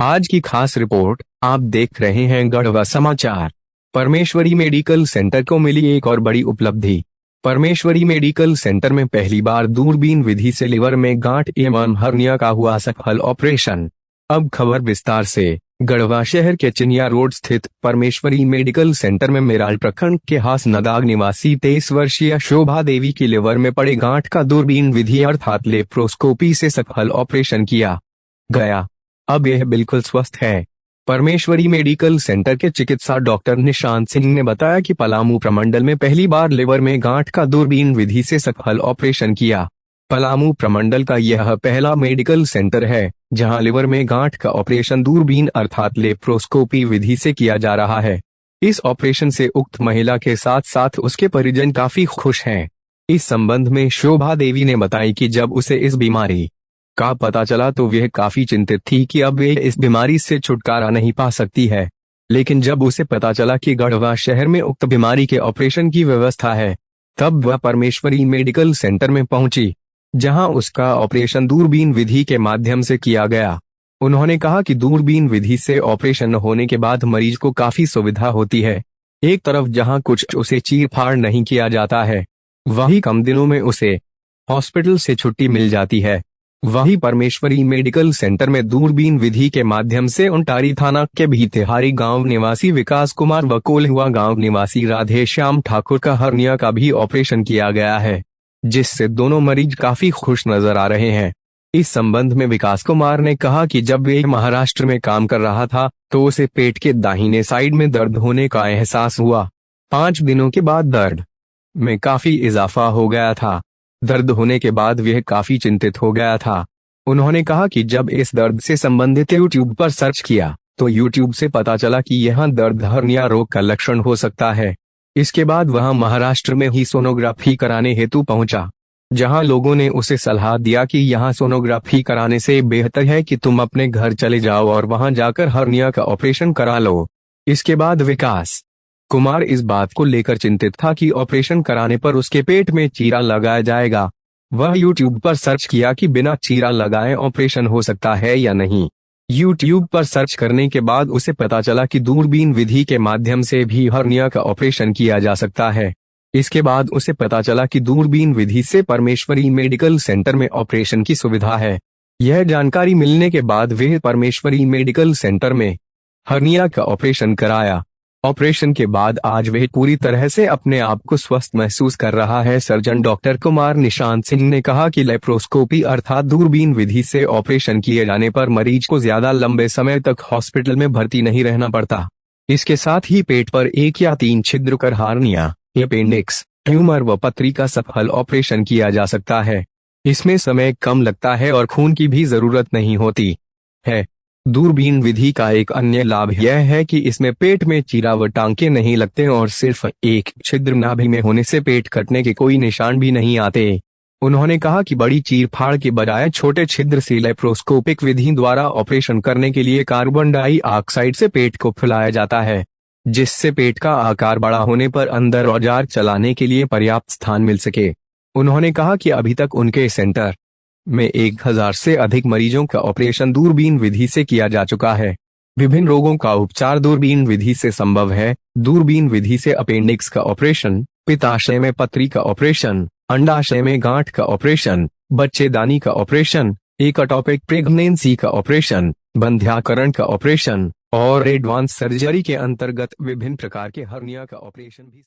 आज की खास रिपोर्ट, आप देख रहे हैं गढ़वा समाचार। परमेश्वरी मेडिकल सेंटर को मिली एक और बड़ी उपलब्धि। परमेश्वरी मेडिकल सेंटर में पहली बार दूरबीन विधि से लिवर में गांठ एवं हर्निया का हुआ सफल ऑपरेशन। अब खबर विस्तार से। गढ़वा शहर के चिनिया रोड स्थित परमेश्वरी मेडिकल सेंटर में मेराल प्रखंड के हासनदाग निवासी 23 वर्षीय शोभा देवी की लिवर में पड़े गांठ का दूरबीन विधि अर्थात लेप्रोस्कोपी से सफल ऑपरेशन किया गया। अब यह बिल्कुल स्वस्थ है। परमेश्वरी मेडिकल सेंटर के चिकित्सा डॉक्टर निशांत सिंह ने बताया कि पलामू प्रमंडल में पहली बार लिवर में गांठ का दूरबीन विधि से सफल ऑपरेशन किया। पलामू प्रमंडल का यह पहला मेडिकल सेंटर है जहां लिवर में गांठ का ऑपरेशन दूरबीन अर्थात लेप्रोस्कोपी विधि से किया जा रहा है। इस ऑपरेशन से उक्त महिला के साथ साथ उसके परिजन काफी खुश हैं। इस संबंध में शोभा देवी ने बताई कि जब उसे इस बीमारी का पता चला तो वह काफी चिंतित थी कि अब वे इस बीमारी से छुटकारा नहीं पा सकती है, लेकिन जब उसे पता चला कि गढ़वा शहर में उक्त बीमारी के ऑपरेशन की व्यवस्था है, तब वह परमेश्वरी मेडिकल सेंटर में पहुंची, जहां उसका ऑपरेशन दूरबीन विधि के माध्यम से किया गया। उन्होंने कहा कि दूरबीन विधि से ऑपरेशन होने के बाद मरीज को काफी सुविधा होती है। एक तरफ जहां कुछ उसे चीर-फाड़ नहीं किया जाता है, वहीं कम दिनों में उसे हॉस्पिटल से छुट्टी मिल जाती है। वहीं परमेश्वरी मेडिकल सेंटर में दूरबीन विधि के माध्यम से उंटारी थाना के भीतिहारी गांव निवासी विकास कुमार व कोल्हुआ गांव निवासी राधेश्याम ठाकुर का हर्निया का भी ऑपरेशन किया गया है, जिससे दोनों मरीज काफी खुश नजर आ रहे हैं। इस संबंध में विकास कुमार ने कहा कि जब वे महाराष्ट्र में काम कर रहा था तो उसे पेट के दाहिने साइड में दर्द होने का एहसास हुआ। 5 दिनों के बाद दर्द में काफी इजाफा हो गया था। दर्द होने के बाद वह काफी चिंतित हो गया था। उन्होंने कहा कि जब इस दर्द से संबंधित यूट्यूब पर सर्च किया तो यूट्यूब से पता चला कि यह दर्द हर्निया रोग का लक्षण हो सकता है। इसके बाद वह महाराष्ट्र में ही सोनोग्राफी कराने हेतु पहुंचा, जहां लोगों ने उसे सलाह दिया कि यहां सोनोग्राफी कराने से बेहतर है कि तुम अपने घर चले जाओ और वहां जाकर हर्निया का ऑपरेशन करा लो। इसके बाद विकास कुमार इस बात को लेकर चिंतित था कि ऑपरेशन कराने पर उसके पेट में चीरा लगाया जाएगा। वह यूट्यूब पर सर्च किया कि बिना चीरा लगाए ऑपरेशन हो सकता है या नहीं। यूट्यूब पर सर्च करने के बाद उसे पता चला कि दूरबीन विधि के माध्यम से भी हर्निया का ऑपरेशन किया जा सकता है। इसके बाद उसे पता चला कि दूरबीन विधि से परमेश्वरी मेडिकल सेंटर में ऑपरेशन की सुविधा है। यह जानकारी मिलने के बाद वह परमेश्वरी मेडिकल सेंटर में हर्निया का ऑपरेशन कराया। ऑपरेशन के बाद आज वह पूरी तरह से अपने आप को स्वस्थ महसूस कर रहा है। सर्जन डॉक्टर कुमार निशांत सिंह ने कहा कि लेप्रोस्कोपी अर्थात दूरबीन विधि से ऑपरेशन किए जाने पर मरीज को ज्यादा लंबे समय तक हॉस्पिटल में भर्ती नहीं रहना पड़ता। इसके साथ ही पेट पर 1 या 3 छिद्र कर हार्निया, अपेंडिक्स, ट्यूमर व पथरी का सफल ऑपरेशन किया जा सकता है। इसमें समय कम लगता है और खून की भी जरूरत नहीं होती है। दूरबीन विधि का एक अन्य लाभ यह है कि इसमें पेट में चीरा व टांके नहीं लगते और सिर्फ एक छिद्र नाभि में होने से पेट कटने के कोई निशान भी नहीं आते। उन्होंने कहा कि बड़ी चीर-फाड़ के बजाय छोटे छिद्र से लेप्रोस्कोपिक विधि द्वारा ऑपरेशन करने के लिए कार्बन डाइऑक्साइड से पेट को फुलाया जाता है, जिससे पेट का आकार बड़ा होने पर अंदर औजार चलाने के लिए पर्याप्त स्थान मिल सके। उन्होंने कहा कि अभी तक उनके सेंटर में 1000 से अधिक मरीजों का ऑपरेशन दूरबीन विधि से किया जा चुका है। विभिन्न रोगों का उपचार दूरबीन विधि से संभव है। दूरबीन विधि से अपेंडिक्स का ऑपरेशन, पित्ताशय में पथरी का ऑपरेशन, अंडाशय में गांठ का ऑपरेशन, बच्चेदानी का ऑपरेशन, एक्टोपिक प्रेगनेंसी का ऑपरेशन, बंध्याकरण का ऑपरेशन और एडवांस सर्जरी के अंतर्गत विभिन्न प्रकार के हर्निया का ऑपरेशन भी